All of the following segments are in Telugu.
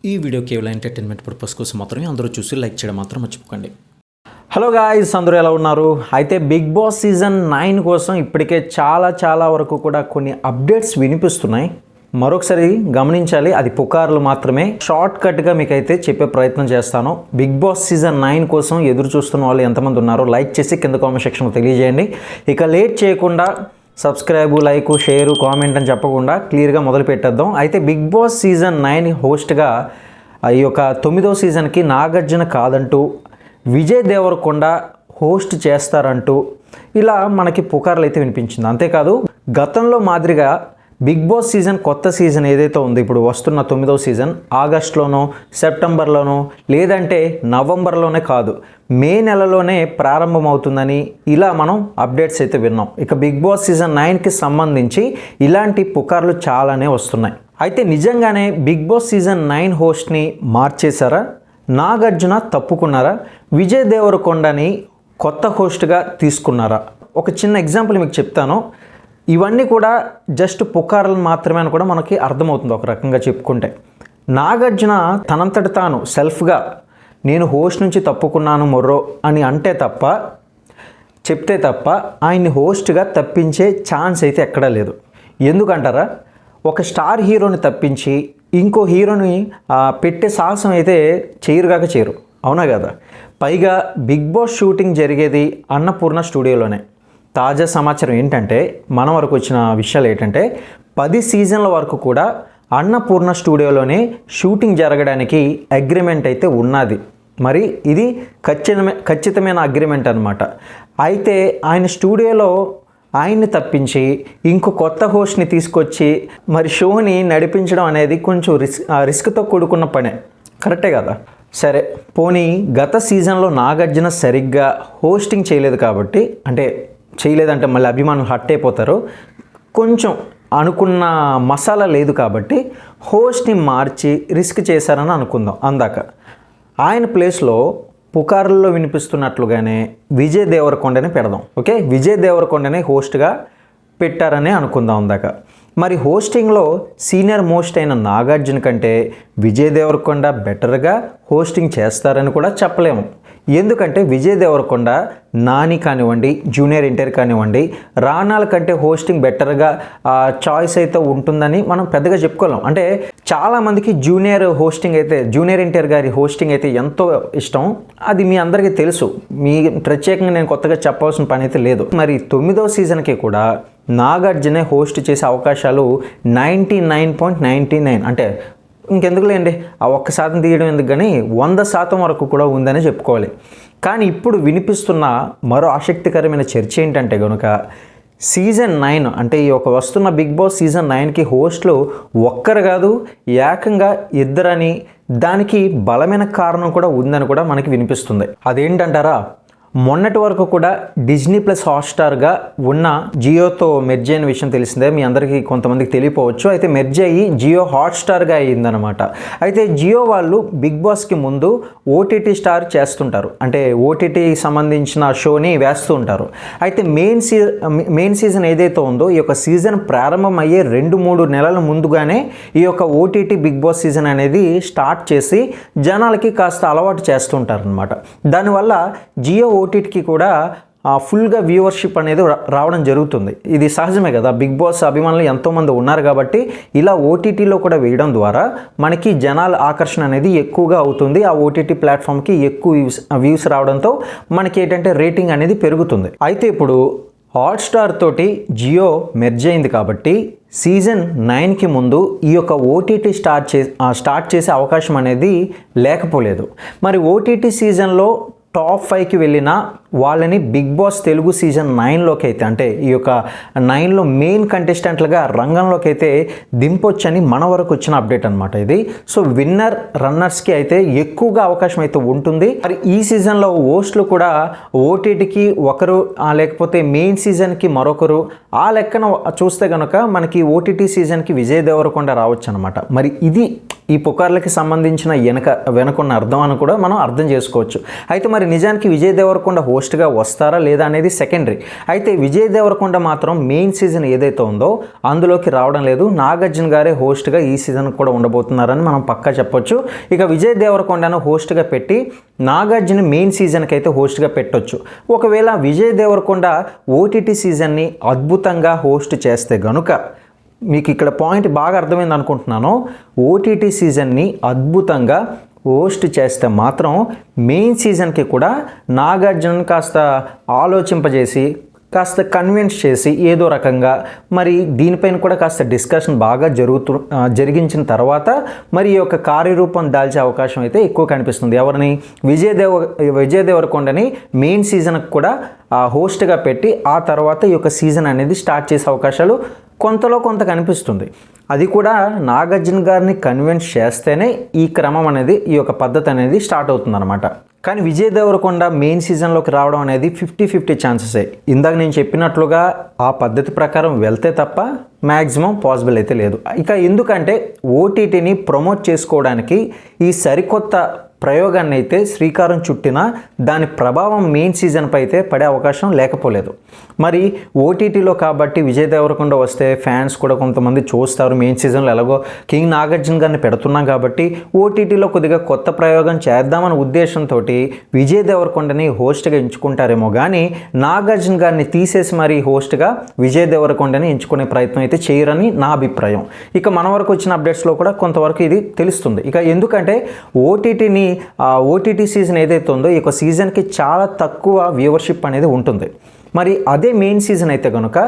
ఈ వీడియో కేవలం ఎంటర్టైన్మెంట్ పర్పస్ కోసం మాత్రమే, అందరూ చూసి లైక్ చేయడం మాత్రం మర్చిపోకండి. హలో గాయ్స్, అందరూ ఎలా ఉన్నారు? అయితే బిగ్ బాస్ సీజన్ 9 కోసం ఇప్పటికే చాలా వరకు కూడా కొన్ని అప్డేట్స్ వినిపిస్తున్నాయి. మరొకసారి గమనించాలి, అది పుకార్లు మాత్రమే. షార్ట్ కట్గా మీకైతే చెప్పే ప్రయత్నం చేస్తాను. బిగ్ బాస్ సీజన్ 9 కోసం ఎదురు చూస్తున్న వాళ్ళు ఎంతమంది ఉన్నారో లైక్ చేసి కింద కామెంట్ సెక్షన్లో తెలియజేయండి. ఇక లేట్ చేయకుండా సబ్స్క్రైబ్, లైక్, షేరు, కామెంట్ అని చెప్పకుండా క్లియర్గా మొదలు పెట్టేద్దాం. అయితే బిగ్ బాస్ సీజన్ 9 హోస్ట్గా ఈ యొక్క 9వ సీజన్కి నాగార్జున కాదంటూ విజయ్ దేవరకొండ హోస్ట్ చేస్తారంటూ ఇలా మనకి పుకార్లు అయితే వినిపించింది. అంతేకాదు గతంలో మాదిరిగా బిగ్ బాస్ సీజన్ కొత్త సీజన్ ఏదైతే ఉందో, ఇప్పుడు వస్తున్న 9వ సీజన్ ఆగస్టులోనో సెప్టెంబర్లోనో లేదంటే నవంబర్లోనే కాదు, మే నెలలోనే ప్రారంభమవుతుందని ఇలా మనం అప్డేట్స్ అయితే విన్నాం. ఇక బిగ్ బాస్ సీజన్ 9కి సంబంధించి ఇలాంటి పుకార్లు చాలానే వస్తున్నాయి. అయితే నిజంగానే బిగ్ బాస్ సీజన్ 9 హోస్ట్ని మార్చేశారా? నాగార్జున తప్పుకున్నారా? విజయ్ దేవరకొండని కొత్త హోస్ట్గా తీసుకున్నారా? ఒక చిన్న ఎగ్జాంపుల్ మీకు చెప్తాను. ఇవన్నీ కూడా జస్ట్ పుకార్లు మాత్రమే అని కూడా మనకి అర్థమవుతుంది ఒక రకంగా చెప్పుకుంటే. నాగార్జున తనంతట తాను సెల్ఫ్గా నేను హోస్ట్ నుంచి తప్పుకున్నాను మొర్రో అని చెప్తే తప్ప ఆయన్ని హోస్ట్గా తప్పించే ఛాన్స్ అయితే ఎక్కడా లేదు. ఎందుకంటారా? ఒక స్టార్ హీరోని తప్పించి ఇంకో హీరోని పెట్టే సాహసం అయితే చేయరు, అవునా కదా? పైగా బిగ్ బాస్ షూటింగ్ జరిగేది అన్నపూర్ణ స్టూడియోలోనే. తాజా సమాచారం ఏంటంటే, మన వరకు వచ్చిన విషయాలు ఏంటంటే 10 సీజన్ల వరకు కూడా అన్నపూర్ణ స్టూడియోలోనే షూటింగ్ జరగడానికి అగ్రిమెంట్ అయితే ఉన్నది. మరి ఇది ఖచ్చితమైన అగ్రిమెంట్ అనమాట. అయితే ఆయన స్టూడియోలో ఆయన్ని తప్పించి ఇంకో కొత్త హోస్ట్ని తీసుకొచ్చి మరి షోని నడిపించడం అనేది కొంచెం రిస్క్తో కూడుకున్న పనే, కరెక్టే కదా? సరే, పోనీ గత సీజన్లో నాగార్జున సరిగ్గా హోస్టింగ్ చేయలేదు కాబట్టి, చేయలేదంటే మళ్ళీ అభిమానులు హట్ అయిపోతారు, కొంచెం అనుకున్న మసాలా లేదు కాబట్టి హోస్ట్ని మార్చి రిస్క్ చేశారని అనుకుందాం. అందాక ఆయన ప్లేస్లో పుకార్లలో వినిపిస్తున్నట్లుగానే విజయ్ దేవరకొండని పెడదాం. ఓకే, విజయ్ దేవరకొండని హోస్ట్గా పెట్టారని అనుకుందాం అందాక. మరి హోస్టింగ్లో సీనియర్ మోస్ట్ అయిన నాగార్జున కంటే విజయ్ దేవరకొండ బెటర్గా హోస్టింగ్ చేస్తారని కూడా చెప్పలేము. ఎందుకంటే విజయ్ దేవరకొండ నాని కానివ్వండి, జూనియర్ ఎన్టీఆర్ కానివ్వండి, రానాల కంటే హోస్టింగ్ బెటర్గా చాయిస్ అయితే ఉంటుందని మనం పెద్దగా చెప్పుకోలేం. అంటే చాలామందికి జూనియర్ ఎన్టీఆర్ గారి హోస్టింగ్ అయితే ఎంతో ఇష్టం. అది మీ అందరికీ తెలుసు, మీ ప్రత్యేకంగా నేను కొత్తగా చెప్పాల్సిన పని అయితే లేదు. మరి 9వ సీజన్కి కూడా నాగార్జునే హోస్ట్ చేసే అవకాశాలు 99.99, అంటే ఇంకెందుకులేండి ఆ 1% తీయడం ఎందుకు, కానీ 100% వరకు కూడా ఉందని చెప్పుకోవాలి. కానీ ఇప్పుడు వినిపిస్తున్న మరో ఆసక్తికరమైన చర్చ ఏంటంటే కనుక సీజన్ 9 అంటే ఈ వస్తున్న బిగ్ బాస్ సీజన్ 9కి హోస్ట్లు ఒక్కరు కాదు, ఏకంగా ఇద్దరని, దానికి బలమైన కారణం కూడా ఉందని కూడా మనకి వినిపిస్తుంది. అదేంటంటారా? మొన్నటి వరకు కూడా డిజ్నీ ప్లస్ హాట్స్టార్గా ఉన్న జియోతో మెర్జ్ అయిన విషయం తెలిసిందే, మీ అందరికీ కొంతమందికి తెలియపోవచ్చు. అయితే మెర్జ్ అయ్యి జియో హాట్స్టార్గా అయ్యిందనమాట. అయితే జియో వాళ్ళు బిగ్ బాస్కి ముందు ఓటీటీ స్టార్ చేస్తుంటారు, అంటే ఓటీటీ సంబంధించిన షోని వేస్తూ ఉంటారు. అయితే మెయిన్ సీజన్ ఏదైతే ఉందో, ఈ యొక్క సీజన్ ప్రారంభం అయ్యే 2-3 నెలల ముందుగానే ఈ యొక్క ఓటీటీ బిగ్ బాస్ సీజన్ అనేది స్టార్ట్ చేసి జనాలకి కాస్త అలవాటు చేస్తుంటారనమాట. దానివల్ల జియో ఓటీటీకి కూడా ఫుల్గా వ్యూవర్షిప్ అనేది రావడం జరుగుతుంది. ఇది సహజమే కదా, బిగ్ బాస్ అభిమానులు ఎంతోమంది ఉన్నారు కాబట్టి ఇలా ఓటీటీలో కూడా వేయడం ద్వారా మనకి జనాల ఆకర్షణ అనేది ఎక్కువగా అవుతుంది. ఆ ఓటీటీ ప్లాట్ఫామ్కి ఎక్కువ వ్యూస్ రావడంతో మనకి ఏంటంటే రేటింగ్ అనేది పెరుగుతుంది. అయితే ఇప్పుడు హాట్స్టార్ తోటి జియో మెర్జ్ అయింది కాబట్టి సీజన్ 9కి ముందు ఈ యొక్క ఓటీటీ స్టార్ట్ చేసే అవకాశం అనేది లేకపోలేదు. మరి ఓటీటీ సీజన్లో టాప్ 5కి వెళ్ళిన వాళ్ళని బిగ్ బాస్ తెలుగు సీజన్ 9లోకి అయితే, అంటే ఈ యొక్క 9లో మెయిన్ కంటెస్టెంట్లుగా రంగంలోకి అయితే దింపొచ్చని మన వరకు వచ్చిన అప్డేట్ అనమాట ఇది. సో విన్నర్ రన్నర్స్కి అయితే ఎక్కువగా అవకాశం అయితే ఉంటుంది. మరి ఈ సీజన్లో హోస్ట్లు కూడా ఓటీటీకి ఒకరు, లేకపోతే మెయిన్ సీజన్కి మరొకరు, ఆ లెక్కన చూస్తే కనుక మనకి ఓటీటీ సీజన్కి విజయ్ దేవరకొండ రావచ్చు అనమాట. మరి ఇది ఈ పుకార్లకి సంబంధించిన వెనకున్న అర్థం అని కూడా మనం అర్థం చేసుకోవచ్చు. అయితే మరి నిజానికి విజయ్ దేవరకొండ హోస్ట్గా వస్తారా లేదా అనేది సెకండరీ. అయితే విజయ్ దేవరకొండ మాత్రం మెయిన్ సీజన్ ఏదైతే ఉందో అందులోకి రావడం లేదు. నాగార్జున గారే హోస్ట్గా ఈ సీజన్ కూడా ఉండబోతున్నారని మనం పక్కా చెప్పొచ్చు. ఇక విజయ్ దేవరకొండను హోస్ట్గా పెట్టి నాగార్జున మెయిన్ సీజన్కి అయితే హోస్ట్గా పెట్టొచ్చు. ఒకవేళ విజయ్ దేవరకొండ ఓటీటీ సీజన్ని అద్భుతంగా హోస్ట్ చేస్తే గనుక, మీకు ఇక్కడ పాయింట్ బాగా అర్థమైంది అనుకుంటున్నాను, ఓటీటీ సీజన్ని అద్భుతంగా హోస్ట్ చేస్తే మాత్రం మెయిన్ సీజన్కి కూడా నాగార్జున కాస్త ఆలోచింపజేసి కాస్త కన్విన్స్ చేసి ఏదో రకంగా మరి దీనిపైన కూడా కాస్త డిస్కషన్ బాగా జరిగించిన తర్వాత మరి ఈ యొక్క కార్యరూపం దాల్చే అవకాశం అయితే ఎక్కువ కనిపిస్తుంది. ఎవరిని? విజయ్ దేవరకొండని మెయిన్ సీజన్కి కూడా హోస్ట్గా పెట్టి ఆ తర్వాత ఈ యొక్క సీజన్ అనేది స్టార్ట్ చేసే అవకాశాలు కొంతలో కొంత కనిపిస్తుంది. అది కూడా నాగార్జున గారిని కన్విన్స్ చేస్తేనే ఈ క్రమం అనేది, ఈ యొక్క పద్ధతి అనేది స్టార్ట్ అవుతుందన్నమాట. కానీ విజయ్ దేవరకొండ మెయిన్ సీజన్లోకి రావడం అనేది 50-50 ఛాన్సెసే. ఇందాక నేను చెప్పినట్లుగా ఆ పద్ధతి ప్రకారం వెళ్తే తప్ప మ్యాక్సిమం పాసిబుల్ అయితే లేదు. ఇక ఎందుకంటే ఓటీటీని ప్రమోట్ చేసుకోవడానికి ఈ సరికొత్త ప్రయోగాన్ని అయితే శ్రీకారం చుట్టినా దాని ప్రభావం మెయిన్ సీజన్పై అయితే పడే అవకాశం లేకపోలేదు. మరి ఓటీటీలో కాబట్టి విజయ్ దేవరకొండ వస్తే ఫ్యాన్స్ కూడా కొంతమంది చూస్తారు. మెయిన్ సీజన్లో ఎలాగో కింగ్ నాగార్జున గారిని పెడుతున్నాం కాబట్టి ఓటీటీలో కొద్దిగా కొత్త ప్రయోగం చేద్దామనే ఉద్దేశంతో విజయ్ దేవరకొండని హోస్ట్గా ఎంచుకుంటారేమో కానీ నాగార్జున గారిని తీసేసి మరి హోస్ట్గా విజయ్ దేవరకొండని ఎంచుకునే ప్రయత్నం అయితే చేయరని నా అభిప్రాయం. ఇక మన వరకు వచ్చిన అప్డేట్స్లో కూడా కొంతవరకు ఇది తెలుస్తుంది. ఇక ఎందుకంటే ఓటీటీ సీజన్ ఏదైతే ఉందో ఈ యొక్క సీజన్కి చాలా తక్కువ వ్యూవర్షిప్ అనేది ఉంటుంది. మరి అదే మెయిన్ సీజన్ అయితే కనుక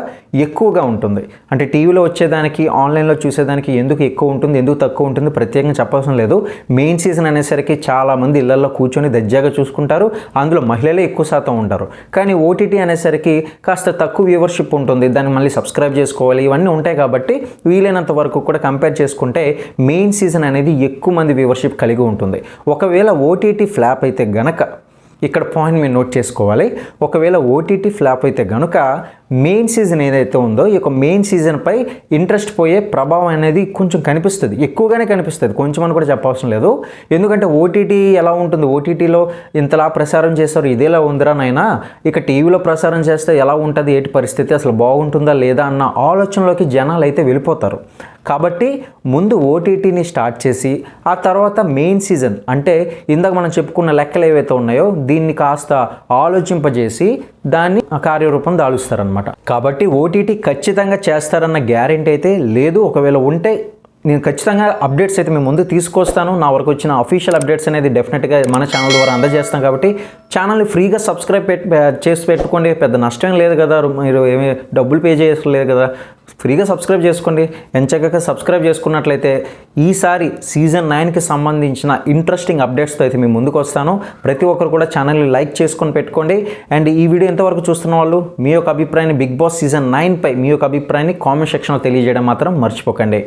ఎక్కువగా ఉంటుంది. అంటే టీవీలో వచ్చేదానికి ఆన్లైన్లో చూసేదానికి ఎందుకు ఎక్కువ ఉంటుంది, ఎందుకు తక్కువ ఉంటుంది ప్రత్యేకంగా చెప్పవలసిన లేదు. మెయిన్ సీజన్ అనేసరికి చాలామంది ఇళ్లలో కూర్చొని దర్జాగా చూసుకుంటారు. అందులో మహిళలే ఎక్కువ శాతం ఉంటారు. కానీ ఓటీటీ అనేసరికి కాస్త తక్కువ వ్యూవర్షిప్ ఉంటుంది. దాన్ని మళ్ళీ సబ్స్క్రైబ్ చేసుకోవాలి, ఇవన్నీ ఉంటాయి. కాబట్టి వీలైనంత వరకు కూడా కంపేర్ చేసుకుంటే మెయిన్ సీజన్ అనేది ఎక్కువ మంది వ్యూవర్షిప్ కలిగి ఉంటుంది. ఒకవేళ ఓటీటీ ఫ్లాప్ అయితే గనక, ఇక్కడ పాయింట్ మీరు నోట్ చేసుకోవాలి, ఒకవేళ ఓటీటీ ఫ్లాప్ అయితే కనుక మెయిన్ సీజన్ ఏదైతే ఉందో ఈ యొక్క మెయిన్ సీజన్పై ఇంట్రెస్ట్ పోయే ప్రభావం అనేది కొంచెం కనిపిస్తుంది, ఎక్కువగానే కనిపిస్తుంది. కొంచెం అని కూడా చెప్పవసరం లేదు. ఎందుకంటే ఓటీటీ ఎలా ఉంటుంది, ఓటీటీలో ఇంతలా ప్రసారం చేస్తారు, ఇదేలా ఉందిరా నాయనా, ఇక టీవీలో ప్రసారం చేస్తే ఎలా ఉంటుంది, ఏంటి పరిస్థితి, అసలు బాగుంటుందా లేదా అన్న ఆలోచనలోకి జనాలు అయితే వెళ్ళిపోతారు. కాబట్టి ముందు ఓటీటీని స్టార్ట్ చేసి ఆ తర్వాత మెయిన్ సీజన్ అంటే ఇందాక మనం చెప్పుకున్న లెక్కలు ఏవైతే ఉన్నాయో దీన్ని కాస్త ఆలోచింపజేసి దాన్ని కార్యరూపం దాలుస్తారనమాట. కాబట్టి ఓటీటీ ఖచ్చితంగా చేస్తారన్న గ్యారెంటీ అయితే లేదు. ఒకవేళ ఉంటే నేను ఖచ్చితంగా అప్డేట్స్ అయితే మేము ముందు తీసుకొస్తాను. నా వరకు వచ్చిన అఫీషియల్ అప్డేట్స్ అనేది డెఫినెట్గా మన ఛానల్ ద్వారా అందజేస్తాం. కాబట్టి ఛానల్ని ఫ్రీగా సబ్స్క్రైబ్ చేసి పెట్టుకోండి. పెద్ద నష్టం లేదు కదా, మీరు ఏమీ డబ్బులు పే చేయలేదు కదా, ఫ్రీగా సబ్స్క్రైబ్ చేసుకోండి. ఎంచక్కగా సబ్స్క్రైబ్ చేసుకున్నట్లయితే ఈసారి సీజన్ 9కి సంబంధించిన ఇంట్రెస్టింగ్ అప్డేట్స్తో అయితే మేము ముందుకు వస్తాను. ప్రతి ఒక్కరు కూడా ఛానల్ని లైక్ చేసుకొని పెట్టుకోండి. అండ్ ఈ వీడియో ఎంతవరకు చూస్తున్న వాళ్ళు మీ యొక్క అభిప్రాయాన్ని బిగ్ బాస్ సీజన్ 9పై మీ యొక్క అభిప్రాయాన్ని కామెంట్ సెక్షన్లో తెలియజేయడం మాత్రం మర్చిపోకండి.